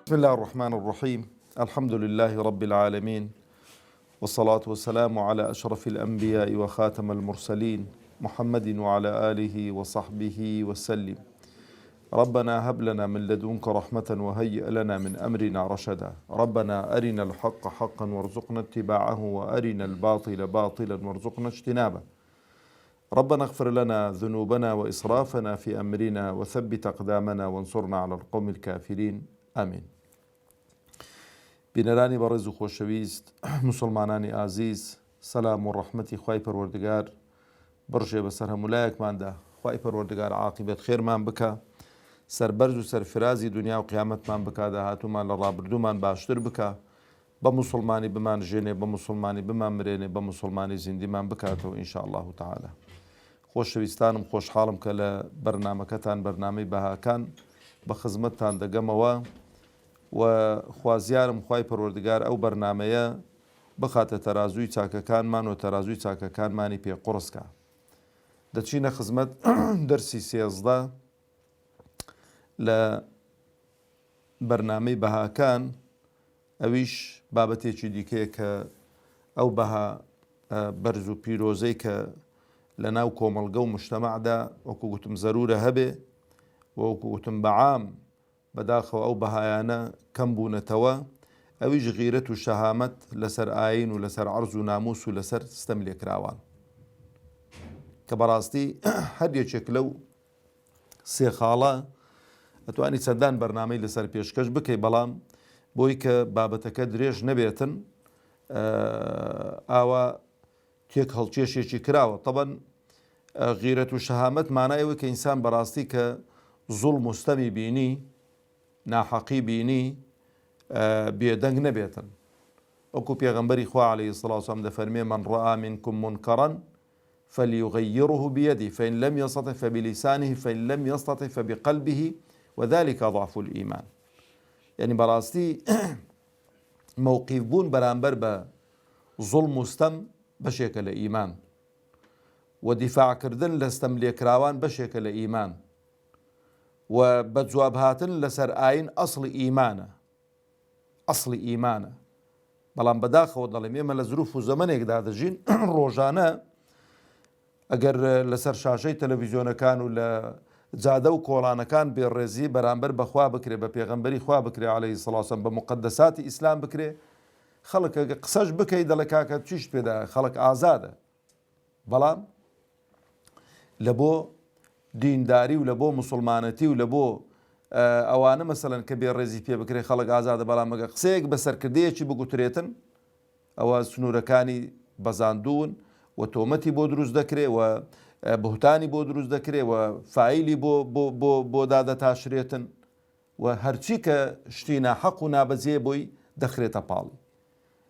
بسم الله الرحمن الرحيم. الحمد لله رب العالمين، والصلاة والسلام على أشرف الأنبياء وخاتم المرسلين محمد وعلى آله وصحبه وسلم. ربنا هب لنا من لدنك رحمة وهيئ لنا من أمرنا رشدا. ربنا أرنا الحق حقا وارزقنا اتباعه، وأرنا الباطل باطلا وارزقنا اجتنابه. ربنا اغفر لنا ذنوبنا وإسرافنا في أمرنا وثبت أقدامنا وانصرنا على القوم الكافرين. آمين. بینەرانی بەڕێز و خۆشەویست، مسلمانانی ئازیز، سەلام و ڕەحمەتی خوای پەروەردگار بڕژێ بەسەر هەمولایەکماندا. خوای پەروەردگار عاقبەت خێرمان بکە، سەربەرز و سەرفرازی دنیا و قیامەتمان بکە، داهاتوومان لە ڕابردوومان باشتر بکە، بە مسلمانی بمان ژێنێ، بە مسلمانی بمان مرێنێ، بە مسلمانی زیندیمان بکاتەوە ئینشاء الله تعالى. خۆشەویستانم، خۆشحاڵم کە لە بەرنامەکەتان، بەرنامەی بەهاکان بە خزمەتتان دەگەمەوە و خوازیارم خوای پەروەردگار ئەو بەرنامەیە بخاتە تەرازووی چاکەکانمان و تەرازووی چاکەکانمانی پێ قوڕسکە. دەچینە خزمەت دەرسی 13 لە بەرنامەی بەهاکان. ئەویش بابەتێکی دیکەیە کە ئەو بەها بەرز و پیرۆزەی کە لە ناو کۆمەڵگە و مجتەمەعدا وەکو گوتم زەرورە هەبێ، وەکو گوتم بەعام بەداخەوە ئەو بەهایانە کەم بوونەتەوە. ئەویش غیرەت و شەهامەت لەسەر ئاین و لەسەر عەرز و ناموس و لەسەر ستەم لێکراوان، کە بەڕاستی هەر یەکێک لەو سێ خاڵە ئەتوانی چەندان بەرنامەی لەسەر پێشکەش بکەی، بەڵام بۆی کە بابەتەکە درێژ نەبێتن ئاوا تێک هەڵکێشێکی کراوە. طبعاً غیرەت و شەهامەت مانایەوە کە ئینسان بەڕاستی کە زوڵم و ستەمی بینی، ناحەقی بینی، بێدەنگ نەبێتن. وەکو پێغەمبەری خوا عەلەیهی سڵات وسەلام دەفەرمێ من ڕەئا منکم منکەڕەن فلیغەیڕه بیەدیه فإن لم يستطع فبلسانه فإن لم يستطع فبقلبه وذلك ضعف الإيمان. یعنی بەڕاستی موقیف بوون بەرامبەر بە زوڵم و ستەم بەشێکە لە ئیمان، و دیفاعکردن لە ستەم لێکراوان بەشێکە لە ئیمان، و بە جواب هاتن لەسەر ئاین ئەسڵی ئیمانە، ئەسڵی ئیمانە. بەڵام بەداخەوە دەڵێم ئێمە لە زروف و زەمانێکدا دەژین ڕۆژانە ئەگەر لەسەر شاشەی تەلەڤیزیۆنەکان و لە جادە و کۆڵانەکان بێڕێزی بەرامبەر بەخوا بکرێ، بە پێغەمبەری خوا بکرێ عەلەیهی سڵات وسەلام، بە مقەدەساتی ئیسلام بکرێ، خەڵک قسەش بکەی دەڵێ کاکە چیش پێدا، خەڵک ئازادە. بەڵام لە بۆ دینداری و لە بۆ مسلمانەتی و لە بۆ ئەوانە مەسەلەن کە بێڕێزی پێ بکرێ خەڵک ئازادە، بەڵام ئەگە قسەیەک بەسەرکردەیەکی بگوترێتن ئەوە سنوورەکانی بەزاندوون و تۆمەتی بۆ دروست دەکرێ و بهتانی بۆ دروست دەکرێ و فایلی بۆ دادەتاشرێتن و هەرچی کە شتی ناحەق و نابەجێ بۆی دەخرێتە پاڵی.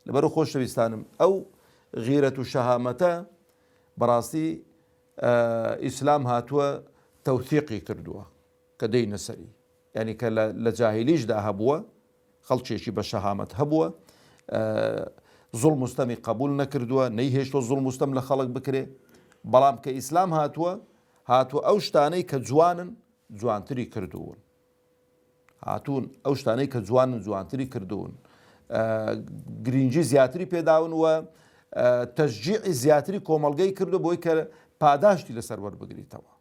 لەبەرەوە خۆشەویستانم، ئەو غیرەت و شەهامەتە بەڕاستی ئیسلام هاتووە تەوثیقی کردووە کە دەینە سەری، یعنی کە لە جاهیلیشدا هەبووە، خەڵکێکی بە شەهامەت هەبووە، زوڵم و ستەمی قبول نەکردووە، نەیهێشتۆ زوڵم و ستەم لە خەڵک بکرێ. بەڵام کە ئیسلام هاتووە ئەو شتانەی کە جوانن جوانتری کردوون، هاتوون ئەو شتانەی کە جوانن جوانتری کردوون، گرنگی زیاتری پێداون و تەشجیعی زیاتری کۆمەڵگەی کردو بۆی کە پاداشتی لەسەر وەربگریتەوە.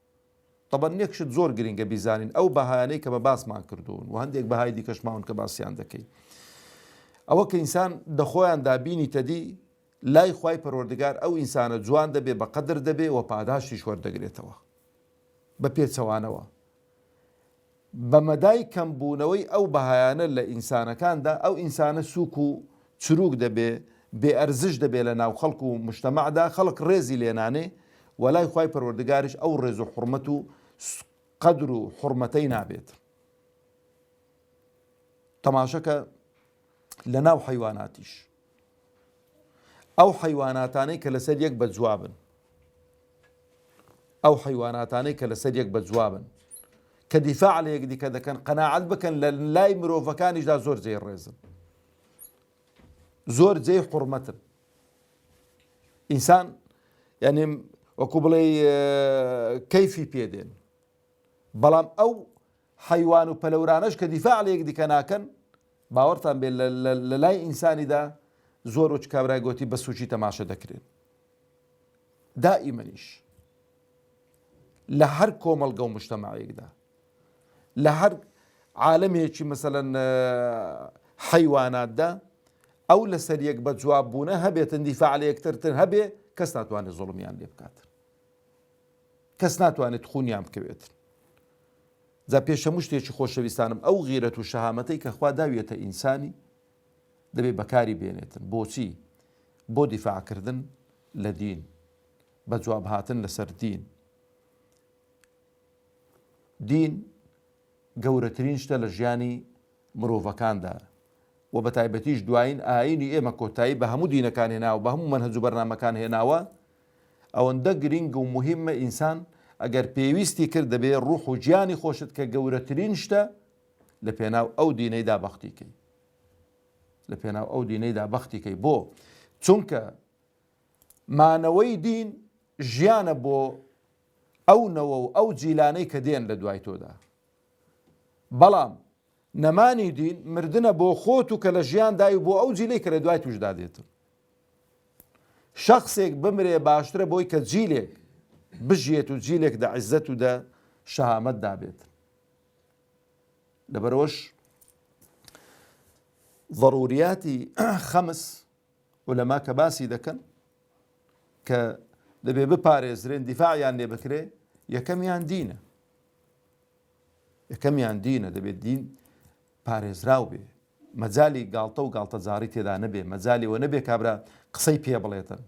طبعا نێکشت زۆر گرنگە بیزانین ئەو بەهایانەی کە بە باسمان کردوون و هەندێک بەهای دیکەشماون کە باسییان دەکەی، ئەوە کە ئینسان دەخۆیان دابینی تەدی لای خوای پەروەردگار ئەو ئینسانە جوان دەبێ، بە قەدر دەبێ و پاداشتیش وەردەگرێتەوە بە پێچەوانەوە. بە مەدای کەمبوونەوەی ئەو بەهایانە لە ئینسانەکاندا ئەو ئینسانە سووک و چروک دەبێ، بێئەرزش دەبێ لە ناو خەڵک و مجتەمەعدا، خەڵک ڕێزی لێنانێ وەلای خوای پەروەردگاریش ئەو ڕێز و حورمەت و قەدر و حورمەتەی نابێت. تەماشەکە لە ناو حەیواناتیش، ئەو حەیواناتانەی کە لەسەر یەک بەجوابن، ئەو حەیواناتانەی کە لەسەر یەک بەجوابن کە دیفاع لە یەکدیکە دەکەن، قەناعەت بکەن لە لای مرۆڤەکانیشدا زۆر جێی ڕێزن، زۆر جێی حورمەتن. ئینسان یعنی وەکو بڵێ کەیفی پێدێن، بەڵام ئەو حەیوان و پەلەورانەش کە دیفاع لە یەکدیکە ناکەن باوەڕتان بێت لە لای ئینسانیدا زۆر وەک کابرای گوتی بە سوچی تەماشە دەکرێن. دائیمەنیش لە هەر کۆمەڵگە و مجتەمەعێکدا، لە هەر عالەمێکی مەسەلەن حەیواناتدا ئەو لەسەر یەک بە جواب بوونە هەبێتن دیفاع لە یەکترتر هەبێ، کەس ناتوانێت زوڵمیان لێ بکات، کەس ناتوانێت خونیان بکەوێتن. جا پێشەموو شتێکی خۆشەویستانم ئەو غیرەت و شەهامەتەی کە خوا داویەتە ئینسانی دەبێت بەکاری بێنێتن. بۆچی؟ بۆ دیفاعکردن لە دین، بە جواب هاتن لەسەر دین. دین گەورەترین شتە لە ژیانی مرۆڤەکاندا و بە تایبەتیش دوایین ئاینی ئێمە کۆتایی بە هەموو دینەکان هێناوە، بە هەموو مەنهەج و بەرنامەکان هێناوە. ئەوەندە گرنگ و مهمە ئینسان ئەگەر پێویستی کرد دەبێ ڕوح و گیانی خۆشت کە گەورەترین شتە لە پێناو ئەو دینەیدا بەختیکەی، لە پێناو ئەو دینەیدا بەختیکەی. بۆ چونکە مانەوەی دین ژیانە بۆ ئەو نەوە و ئەو جیلانەی کە دێن لە دوای تۆدا. بەڵام نەمانی دین مردنە بۆ خۆت و کە لە ژیان دای و بۆ ئەو جیلەی کە لە دوای توشدا دێتن. شخصێک بمرێ باشترە بۆی کە جیلێک بژێت و جیلێک دە عیزەت و دە شەهامەت دابێت. لەبەرەوەش ضروریاتی خەمس عولەما کە باسی دەکەن کە دەبێ بپارێزرێن دیفاعیان لێ بکرێ، یەکەمیان دینە. یەکەمیان دینە، دەبێت دین پارێزراو بێ، مەجالی گاڵتە و گاڵتەجاری تێدا نەبێ، مەجالیەوە نەبێ کابرا قسەی پێ بڵێتن.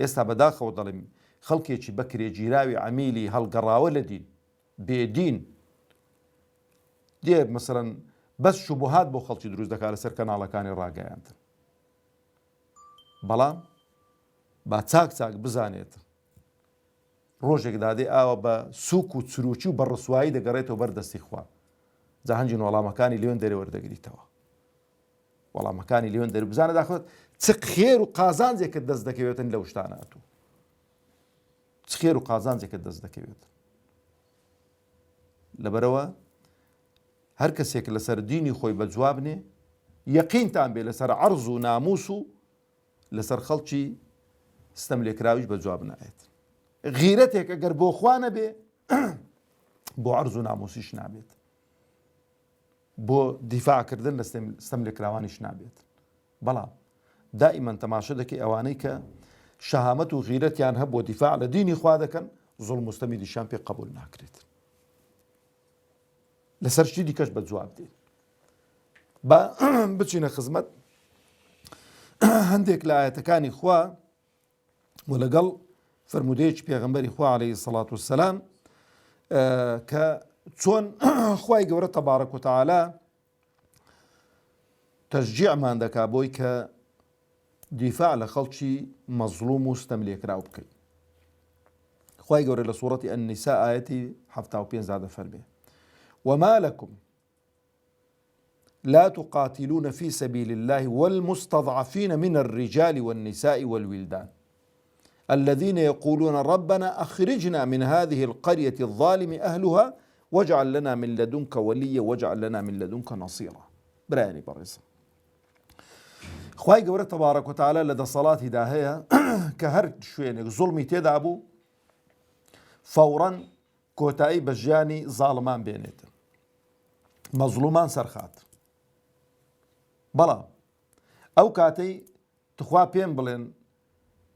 ئێستا بەداخەوە دەڵێم خەڵکێکی بەکرێ گیراوی عەمیلی هەڵگەڕاوە لە دین، بێدین دێ مەسەڵەن بەس شوبهات بۆ خەڵکی دروست دەکات لەسەر کەناڵەکانی ڕاگەیاندن. بەڵام با چاک چاک بزانێت ڕۆژێک دادێ ئاوە بە سووک و چروکی و بە ڕسوایی دەگەڕێتەوە بەردەستی خوا. جا هەنجین وەڵامەکانی لێوێن دەرێ وەردەگریتەوە، وەڵامەکانی لێوێن دەرێ بزانە داخوێت چ خێر و قازانجێکت دەست دەکەوێتن لەو شتاناتوو، چ خێر و قازانجێکت دەست دەکەوێت. لەبەرەوە هەر کەسێک لەسەر دینی خۆی بە جوابنێ، یەقینتان بێ لەسەر عەرز و ناموس و لەسەر خەڵکی ستەم لێکراویش بە جواب نایێت. غیرەتێک ئەگەر بۆ خوا نەبێ بۆ عەرز و ناموسیش نابێت، بۆ دیفاعکردن لە ستەم لێکراوانیش نابێت. بەڵام دائیمەن تەماشە دەکەی ئەوانەی کە شەهامەت و غیرەتیان هەب بۆ دیفاع لە دینی خوا دەکەن، زوڵم و ستەمی دیشان پێ قبول ناکرێت، لەسەر شتی دیکەش بە جواب دێن. با بچینە خزمەت هەندێک لە ئایەتەکانی خوا و لەگەڵ فرمودەیەکی پێغەمبەری خوا عەلەیهی سەڵات وەسەلام کە چۆن خوای گەورە تەبارەک و تەعالا تەشجیعمان دەکا بۆی کە دیفاع لە خەڵکی مەزلوم و ستەم لێکراو بکەین. خوای گەورە لە سوورەتی ئەننیسا ئایەتی 75 دەفەرمێ: وما لكم لا تقاتلون في سبيل الله والمستضعفين من الرجال والنساء والولدان الذين يقولون ربنا أخرجنا من هذه القرية الظالم أهلها واجعل لنا من لدنك وليا واجعل لنا من لدنك نصيرا. براني بريسا خواهي قورة تبارك وتعالى لدى صلاة داهية كهر شوينك ظلمي تدعبو فورا كوتاي بجاني ظالمان بينيت مظلومان سرخات. بەڵام ئەو کاتەی تخوا پێم بڵێن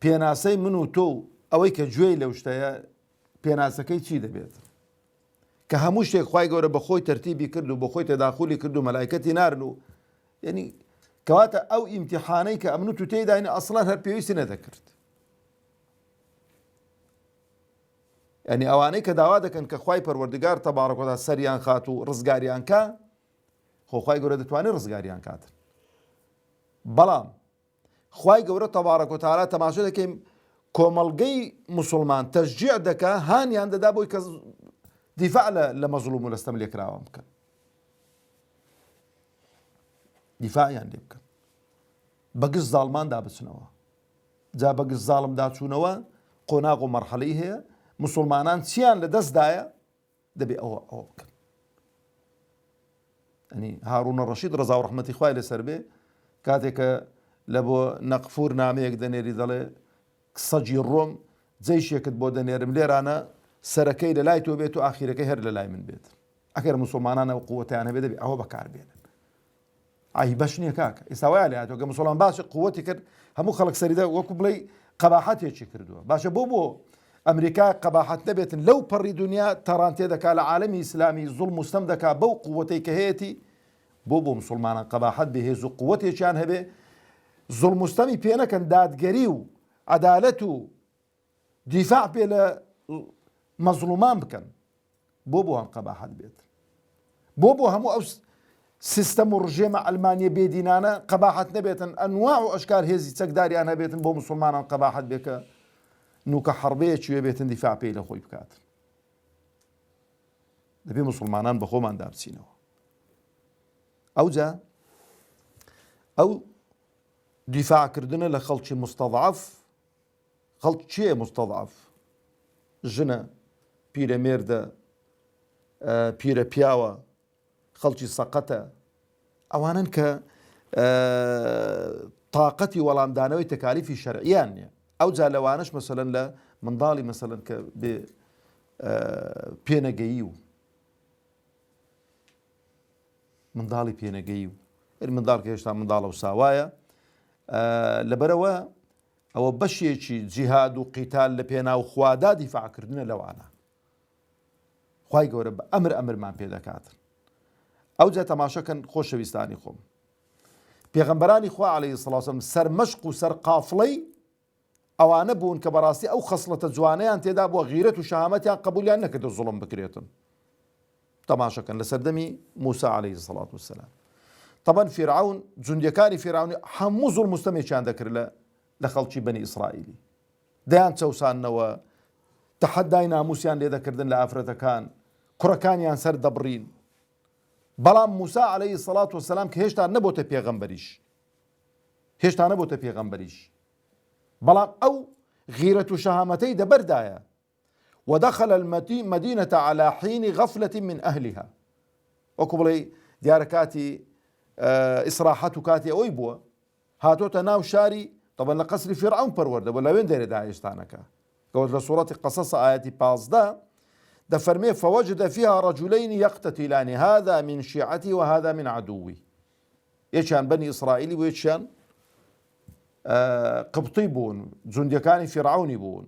پێناسەی من و تۆ ئەوەی کە گوێی لەو شتەیە پێناسەکەی چی دەبێت؟ کە هەموو شتێک خوای گەورە بە خۆی تەرتیبی کرد و بە خۆی تەداخولی کرد و مەلایکەتی نارن و یعنی کەواتە ئەو ئیمتیحانەی کە ئەمن و تو تێداین ئەسڵەن هەر پێویستی نەدەکرد. یعنی ئەوانەی کە داوا دەکەن کە خوای پەروەردگار تەبارەک و تەعالا سەریان خات و ڕزگاریان کا، خۆ خوای گەورە دەتوانێت ڕزگاریان کاتن. بەڵام خوای گەورە تەبارەک و تەعالا تەماشا دەکەین کۆمەڵگەی موسڵمان تەشجیع دەکا، هانیان دەدا بۆی کە دیفاع لە مەزلوم و لە ستەم لێکراوان بکەن، دیفاعیان لێ بکەن، بەگشت زاڵمان دابچنەوە. جا بەگشت زاڵم داچوونەوە قۆناغ و مەرحەلەی هەیە، موسڵمانان چیان لە دەستدایە دەبێ ئەوە بکەن. ئەنی هاڕونە ڕەشید ڕەزا و ڕەحمەتی خوای لەسەر بێ کاتێککە لە بۆ نەقفور نامەیەک دەنێری دەڵێ سەجی ڕۆم جەیشێکت بۆ دەنێرم لێرانە سەرەکەی لە لای تۆ بێت و ئاخیرەکەی هەر لە لای من بێت ئەگەر مسلمانانە قووەتیان هەبێ دەبێت ئەوە بەکاربێنن ئای بەش نییە کاکە ئێستا وایە لە هاتووە کە مسلمان باشی قووەتی کرد هەموو خەڵک سەریدا وەکو بڵێ قەباحەتێکی کردووە باشە بۆ ئەمریکا قەباحەت نەبێتن لەو پەڕی دنیا تەڕانتێ دەکا لە عالەمی ئیسلامی زوڵم و ستەم دەکا بەو قووەتەی کە هەیەی بۆ مسلمانان قەباحەت بەهێز و قووەتێکیان هەبێ زوڵم و ستەمی پێ نەکەن دادگەری و عەدالەت و دیفاع پێ لە مەزلومان بکەن بۆ هەم قەباحەت بێت بۆ هەموو ئەو سیستەم و ڕژێمە ئەلمانیە بێدینانە قەباحەت نەبێتن ئەنواع و ئەشکار هێزی چەکداریان هەبێتن بۆ مسلمانان قەباحەت بێکە نوکە حەربەیەکی وێ بێتن دیفاع پێی لە خۆی بکات دەبێ مسلمانان بە خۆمان دابچینەوە ئەوجا ئەو دیفاعکردنە لە خەڵکی مستەضعف خەڵک چییە مستەضعف ژنە پیرەمێردە پیرە پیاوە خەڵکی سەقەتە ئەوانن کە تااقەتی وەڵامدانەوەی تەکالیفی شەرعیان نییە ئەو جا لەوانش مەسەلەن لە منداڵی مەسەلەن کە بێ پێنەگەیی و منداڵی پێنەگەیی و منداڵ کە هێشتا منداڵە و ساوایە لەبەرەوە ئەوە بەشێکی جیهاد و قیتال لە پێناو خوادا دیفاعکردنە لەوانە خوای گەورە بە ئەمرمان پێ دەکاتن ئەو جا تەماشەکەن خۆشەویستانی خۆم پێغەمبەرانی خوا عەلەیهی سەڵات وسەلام سەر مەشق و سەر قافڵەی ئەوانە بوون کە بەڕاستی ئەو خەسڵەتە جوانەیان تێدا بووە غیرەت و شەهامەتیان قبولیان نەکردە زوڵم بکرێتن تەماشەکەن لە سەردەمی موسا عەلەیهی سەڵات وسەلام طبعا فیرعون جوندەکانی فیرعونی هەموو زوڵم و ستەمێکیان دەکرد لە خەڵکی بەنی ئیسرائیلی دەیان چەوسانەوە تەحەدای ناموسیان لێ دەکردن لە ئافرەتەکان کوڕەکانیان سەر دەبڕین بەڵام موسا عەلەیهی سەڵات وسەلام کە هێشتا نەبووتە پێغەمبەریش بەڵام ئەو غیرەت و شەهامەتەی دەبەردایە ودخل المدينة على حين غفلة من أهلها وەکو بڵێ دیارە کاتی ئیسراحەت و کاتی ئەوەی بووە هاتۆتە ناو شاری طبعا لە قەسری فیرعون پەروەردە بۆ لەوێن دەرێدا هێشتانەکە کەوت لە سوورەتی قەسەس ئایەتی 15 دەفەرمێ فوجد فيها رجلين يقتتلان هذا من شيعتي وهذا من عدوي یەکیان بەنی ئیسرائیلی و یەکیان قبطی بوون جوندەکانی فیرعونی بوون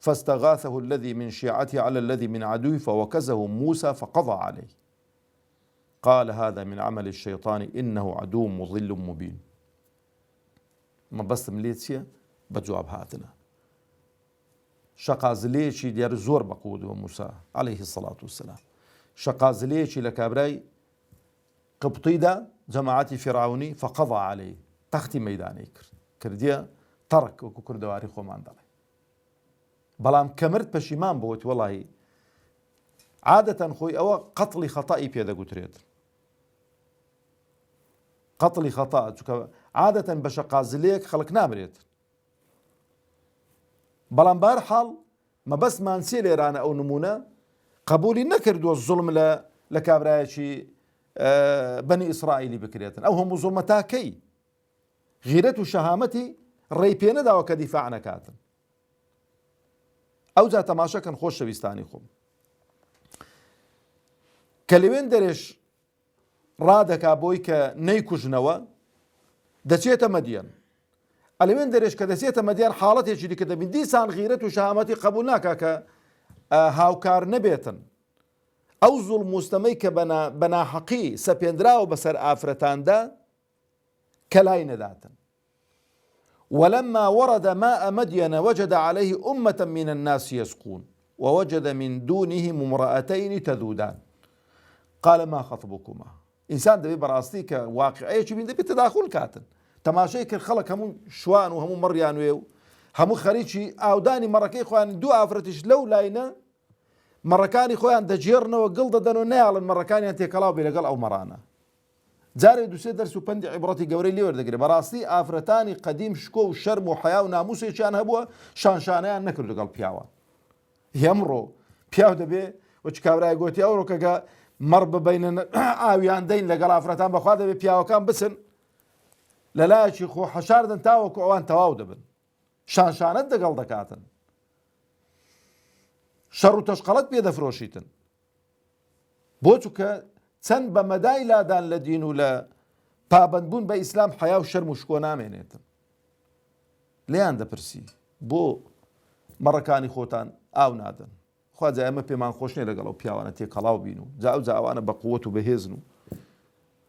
فاستغاثه الذي من شيعته على الذي من عدوه فوكزه موسى فقضى عليه قال هذا من عمل الشيطان إنه عدو مضل مبين ما بس مليتيا بجواب هاتنا شقازليشي ديار زور بقود موسى عليه الصلاة والسلام شقازليشي لكابراي قبطي دا جماعتي فرعوني فقضى عليه تختي ميداني كرديا ترك وكو كردواري خومان دالي بەڵام کەمرد پەشیمان بۆت وەڵی عادەتەن خۆی ئەوە قەتڵی خەتای پێدەگوترێت قەتڵی خەتا چونکە عادەتەن بە شەقازلەیەک خەڵک نامرێت بەڵام بەهەرحاڵ مەبەستمان سێ لێرانە ئەو نمونە قبولی نەکردووە زوڵم لە کابرایەکی بەنی ئیسرائیلی بکرێتن ئەو هەموو زوڵمە تاکەی غیرەت و شەهامەتی ڕێی پێ نەداوە کە دیفاع نەکاتن ئەو جا تەماشەکەن خۆشەویستانی خۆم کە لەوێن دەرێش ڕادەکا بۆی کە نەیکوژنەوە دەچێتە مەدیەن ئەلەوێن دەرێش کە دەچێتە مەدیەن حاڵەتێکی دیکە دەبین دیسان غیرەت و شەهامەتی قبول ناکا کە هاوکار نەبێتن ئەو زوڵم و ستەمەی کە بەناحەقی سەپێنراوە بەسەر ئافرەتاندا کە لای نەداتن ولما ورد ماء مدين وجد عليه أمة من الناس يسقون ووجد من دونهم امرأتين تذودان قال ما خطبكما إنسان دبي براستي كواقعية بين دبي تداخل كاتن تماشي كالخلق همون شوان وهمون مريان ويو همون خريجي أوداني مركي خوان دو أفرتش لو لاينا مركاني خوان دجيرنا وقلد دانو نيال المركاني أنتي كلاو بلقل أو مرانا جاري دوسێ دەرس و پەندی عیبڕەتی گەورەی لێ وەردەگرێت بەڕاستی ئافرەتانی قەدیم شکۆ و شەرم و حیا و ناموسێکیان هەبووە شانشانەیان نەکرد لەگەڵ پیاوە ئەمڕۆ پیاو دەبێ وەچ کابرای گوتی ئەوڕۆ کەگە مەڕ ببینن ئاویان دەین لەگەڵ ئافرەتان بەخوا دەبێت پیاوەکان بچن لە لایەکی خۆ حەشاردن تاوەکو ئەوان تەواو دەبن شانشانت دەگەڵ دەکاتن شەڕ و تەشقەڵەت پێ دەفرۆشیتن بۆ چونکە چەند بە مەدای لادان لە دین و لە پابەندبوون بە ئیسلام حیا و شەرم و شکۆ نامێنێتن لێیان دەپرسی بۆ مەڕەکانی خۆتان ئاو نادەن خواجە ئەمە پێمان خۆش نیە لەگەڵ ئەو پیاوانە تێکەڵاو بین و جا ئەوانە بە قووەت و بەهێزن و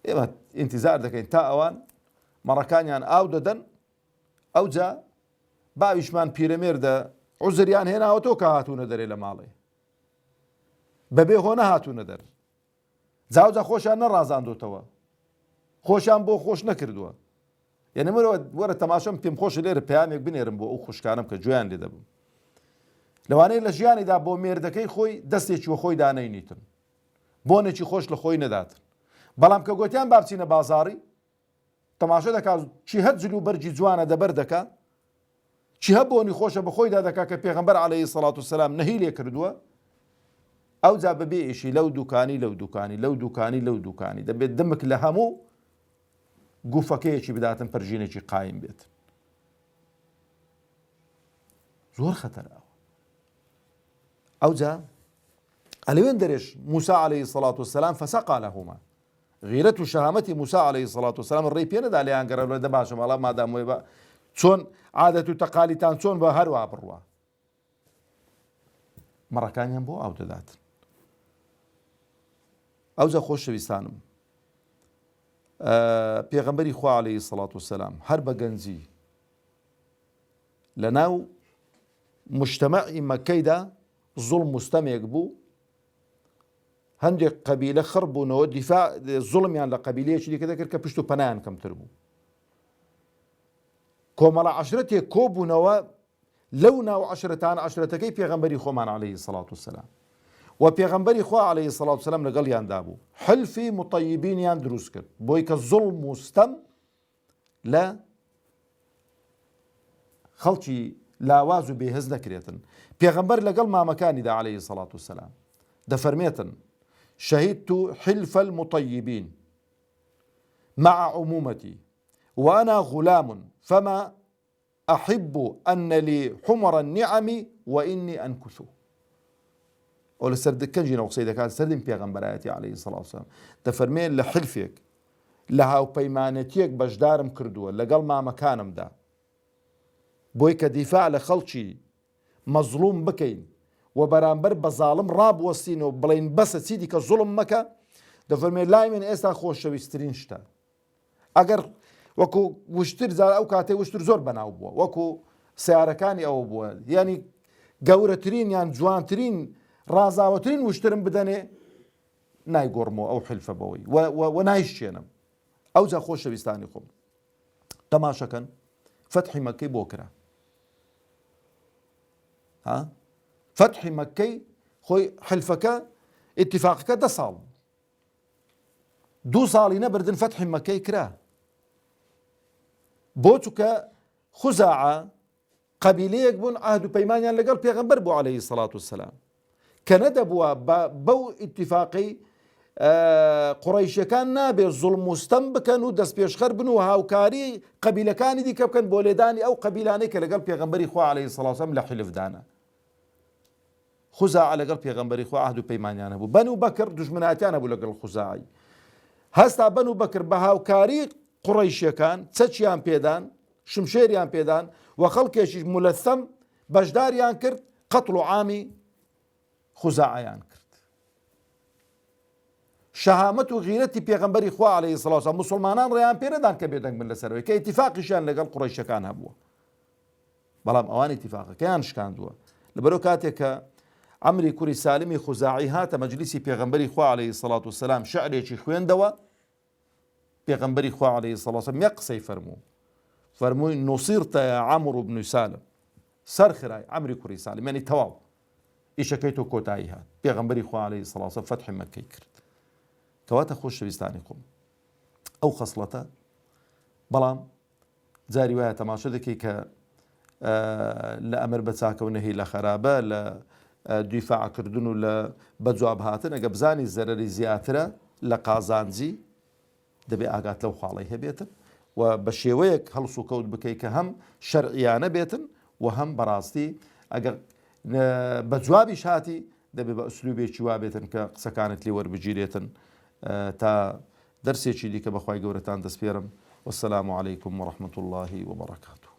ئێمە ئینتیزار دەکەین تا ئەوان مەڕەکانیان ئاو دەدەن ئەوجا باویشمان پیرەمێردە عوزریان هێناوەتەوە کە هاتوونە دەرێ لە ماڵێ بەبێ هۆ نەهاتوونە دەر جاوجا خۆشیان نەڕازاندوتەوە خۆشیان بۆ خۆش نەکردووە یعنی مرۆ وەرە تەماشەم پێم خۆش لێرە پەیامێک بنێرم بۆ ئەو خوشکانم کە گوێیان لێ دەبم لەوانەیە لە ژیانیدا بۆ مێردەکەی خۆی دەستێکی وە خۆی دانەینیتن بۆنێکی خۆش لە خۆی نەداتن بەڵام کە گوتیان با بچینە بازاڕی تەماشە دەکات چی هەت جلو بەرجی جوانە دەبەر دەکا چی هە بۆنی خۆشە بە خۆیدا دەکا کە پێغەمبەر عەلەیهی سەڵات وسەلام نەهی لێ کردووە ئەوجا بەبێ ئیشی لەو دوکانی لەو دوکانی لەو دوکانی لەو دوکانی دەبێت دمک لە هەموو گوفەکەیەکی بداتن پەرژینێکی قایم بێت زۆر خەتەرە ئەوجا ئەلەوێن دەرێش موسى عليه الصلاة والسلام فسقى لهما غیرەت و شەهامەتی موسى عليه الصلاة والسلام ڕێی پێ نەدا لێیان گەڕێ دە باشە ماڵا مادام وێ بە چۆن عادەت و تەقالیتان چۆن بە هەروە بڕوە مەڕەکانیان بۆ ئاو دەداتن ئەوجا خۆشەویستانم پێغەمبەری خوا عەلەیهی سەڵات وسەلام هەر بە گەنجی لە ناو مجتەمەعی مەکەیدا زوڵم مستەمێک بوو هەندێک قەبیلە خڕ بوونەوە دیفاع زوڵمیان لە قەبیلەیەکی دیکە دەکرد کە پشت و پەنایان کەمتر بوو کۆمەڵە عەشرەتێک کۆبوونەوە لەو ناو عەشرەتانە عەشرەتەکەی پێغەمبەری خۆمان عەلەیهی سەڵات وسەلام و پێغەمبەری خوا عەلەیهی سەڵات وسەلام لەگەڵیاندا بوو حلفی مطەیبینیان دروست کرد بۆی کە زوڵم مستەم لە خەڵکی لاواز و بێهێز نەکرێتن پێغەمبەر لەگەڵ مامەکانیدا عەلەیهی سەڵات وسەلام دەفەرمێتن شهدت حلف المطيبين مع عمومتي وأنا غلام فما أحب أن لي حمر النعم وإني أنكث ولا سرد كنجي نو سيدك هذا سردين بيغمبراتي عليه الصلاة والسلام تفرمين لحلفك لها وبيمانتيك بجدارم كردوه لقل ما مكانم دا بويك دفاع لخلشي مظلوم بكين وبرامبر بظالم راب وسينو بلين بس سيدي كظلم مكا دفرمين لا من استا خوش شويسترين شتا اگر وەکو وشتر ئەو کاتێ وشتر زۆر بەناو بووە وەکو سیارەکانی ئەوە بووە یعنی گەورەترین یان جوانترین ڕازاوەترین وشترم بدەنێ نایگۆڕمەوە ئەو حلفە بەوەی و نایشتێنم ئەوجا خۆشەویستانی خۆم تەماشەکەن فەتحی مەکەی بۆ کرا فەتحی مەکەی خۆی حلفەکە ئیتیفاقەکە 10 ساڵ 2 ساڵی نەبردن فەتحی مەکەی کرا بۆ چووکە خوزاعە قەبیلەیەک بوون عهد و پەیمانیان لەگەڵ پێغەمبەر بوو عەلەیهی سەڵات وسەلام کە نەدەبووە بەو ئیتیفاقی قوڕەیشیەکان نابێ زوڵم مستەم بکەن و دەست پێشخەر بن و هاوکاری قەبیلەکانی دیکە بکەن بۆ لێدانی ئەو قەبیلانەی کە لەگەڵ پێغەمبەری خوا عەلەیهی سەڵات وسەلام لە حلفدانە خوزاعە لەگەڵ پێغەمبەری خوا عهد و پەیمانیان هەبوو بەنو بەکر دوژمنایەتیان هەبوو لەگەڵ خوزاعی هەستا بەنو بەکر بە هاوکاری قوڕەیشیەکان چەچیان پێدان شمشێریان پێدان و خەڵکێکی مولەثەم بەشداریان کرد قەتڵ و عامی خوزاعەیان کرد شەهامەت و غیرەتی پێغەمبەری خوا عەلەیهی سەڵات وسەلام موسڵمانان ڕێیان پێ نەدان کە بێدەنگ بن لەسەرەوەی کە ئیتیفاقیشیان لەگەڵ قوڕەیشەکان هەبووە بەڵام ئەوان ئیتیفاقەکەیان شکاندووە لەبەرەوە کاتێک کە عەمری کوڕی سالمی خوزاعی هاتە مەجلیسی پێغەمبەری خوا عەلەیهی سەڵات وسەلام شەعرێکی خوێندەوە پێغەمبەری خوا عەلەیهی سەڵات وسەلام یەک قسەی فەرمووی نوصیرتە یا عەمڕ بن سالم سەر خرای عەمری کوڕی سالم یعنی تەواو ئیشەکەی تۆ کۆتایی هات پێغەمبەری خوا عەلەیهی سەڵات وسەلام فەتحی مەکەی کرد کەواتە خۆشەویستانی خۆم ئەو خەسڵەتە بەڵام جاری وایە تەماشا دەکەی کە لە ئەمر بە چاکە و نەهی لە خەرابە لە دیفاعکردن و لە بەجواب هاتن ئەگە بزانی زەرەری زیاترە لە قازانجی دەبێ ئاگات لەو خاڵی هەبێتن و بە شێوەیەک هەڵس و کەوت بکەیت کە هەم شەرعیانە بێتن و هەم بەڕاستی ئەگەر بە جوابیش هاتی دەبێ بە ئوسلوبێکی وا بێتن کە قسەکانت لێ وەربگیرێتن تا دەرسێکی دیکە بەخوای گەورەتان دەست پێرم. والسلام عليكم ورحمة الله وبركاته.